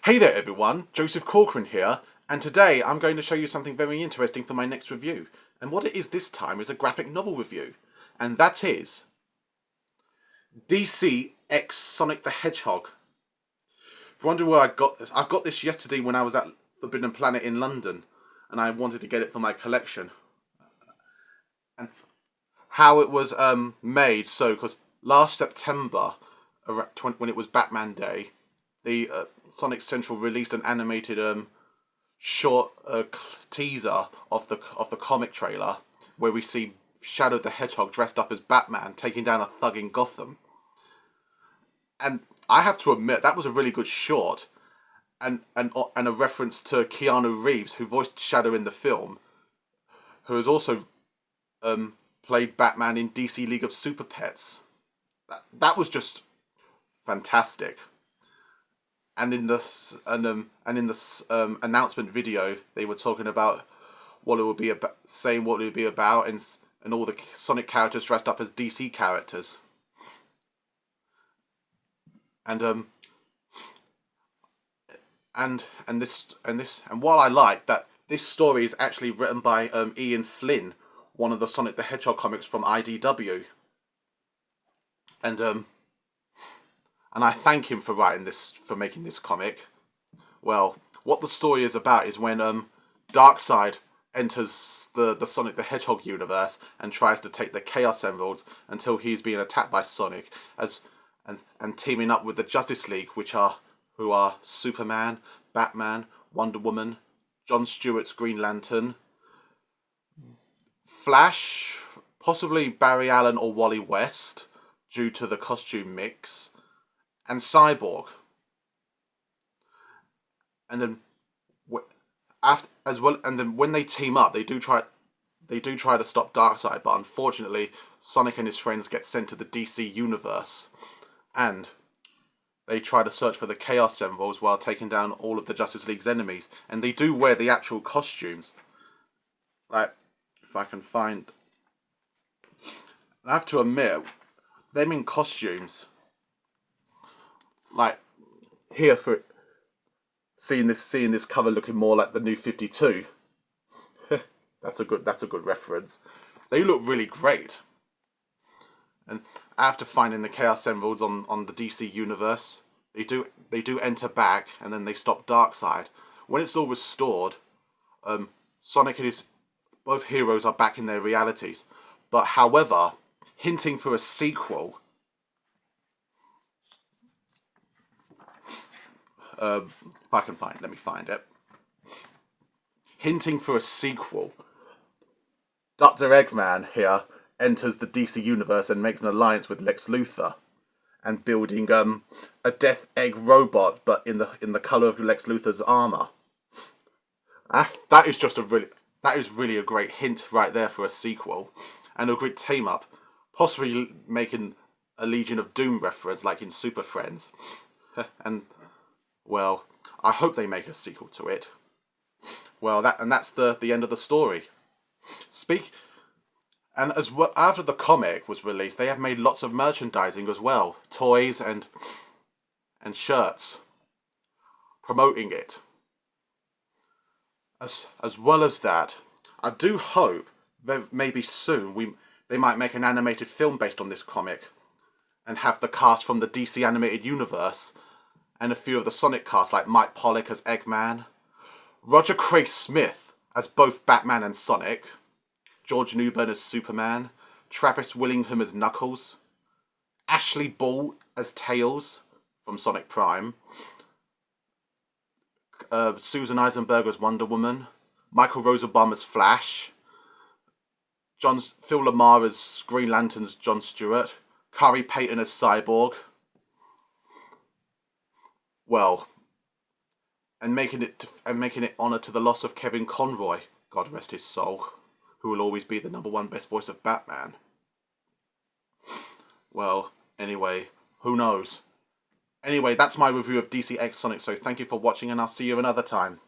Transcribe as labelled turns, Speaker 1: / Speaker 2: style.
Speaker 1: Hey there everyone, Joseph Corcoran here, and today I'm going to show you something very interesting for my next review. And what it is this time is a graphic novel review, and that is DC X Sonic the Hedgehog. If you wonder where I got this, I got this yesterday when I was at Forbidden Planet in London, and I wanted to get it for my collection. And how it was made, so because last September, when it was Batman Day, the Sonic Central released an animated short teaser of the comic trailer where we see Shadow the Hedgehog dressed up as Batman taking down a thug in Gotham. And I have to admit that was a really good short, and a reference to Keanu Reeves, who voiced Shadow in the film, who has also played Batman in DC League of Super Pets. That was just fantastic. And in this announcement video, they were talking about what it would be about, saying what it would be about, and all the Sonic characters dressed up as DC characters. And while I like that this story is actually written by Ian Flynn, one of the Sonic the Hedgehog comics from IDW. And I thank him for making this comic. Well, what the story is about is when Darkseid enters the Sonic the Hedgehog universe and tries to take the Chaos Emeralds until he's being attacked by Sonic, and teaming up with the Justice League, who are Superman, Batman, Wonder Woman, Jon Stewart's Green Lantern, Flash, possibly Barry Allen or Wally West, due to the costume mix, and Cyborg. And then when they team up, they do try to stop Darkseid, but unfortunately Sonic and his friends get sent to the DC universe, and they try to search for the Chaos Emeralds while taking down all of the Justice League's enemies. And they do wear the actual costumes. Like, if I can find, I have to admit, them in costumes, like here for seeing this cover looking more like the New 52. That's a good reference. They look really great. And after finding the Chaos Emeralds on the DC universe, they do enter back, and then they stop Darkseid. When it's all restored, Sonic and his both heroes are back in their realities. But however, hinting for a sequel, if I can find, let me find it. Hinting for a sequel, Dr. Eggman here enters the DC universe and makes an alliance with Lex Luthor, and building a Death Egg robot, but in the color of Lex Luthor's armor. That is really a great hint right there for a sequel, and a great team up, possibly making a Legion of Doom reference like in Super Friends. And well, I hope they make a sequel to it. Well, that's the end of the story. And as well, after the comic was released, they have made lots of merchandising as well, toys and shirts, promoting it. As well as that, I do hope that maybe soon they might make an animated film based on this comic, and have the cast from the DC animated universe, and a few of the Sonic cast like Mike Pollock as Eggman, Roger Craig Smith as both Batman and Sonic, George Newbern as Superman, Travis Willingham as Knuckles, Ashley Ball as Tails from Sonic Prime, Susan Eisenberg as Wonder Woman, Michael Rosenbaum as Flash, Phil Lamar as Green Lantern's Jon Stewart, Kari Payton as Cyborg. Well, and making it honour to the loss of Kevin Conroy, God rest his soul, who will always be the #1 best voice of Batman. Well, anyway, who knows? Anyway, that's my review of DC X Sonic, so thank you for watching, and I'll see you another time.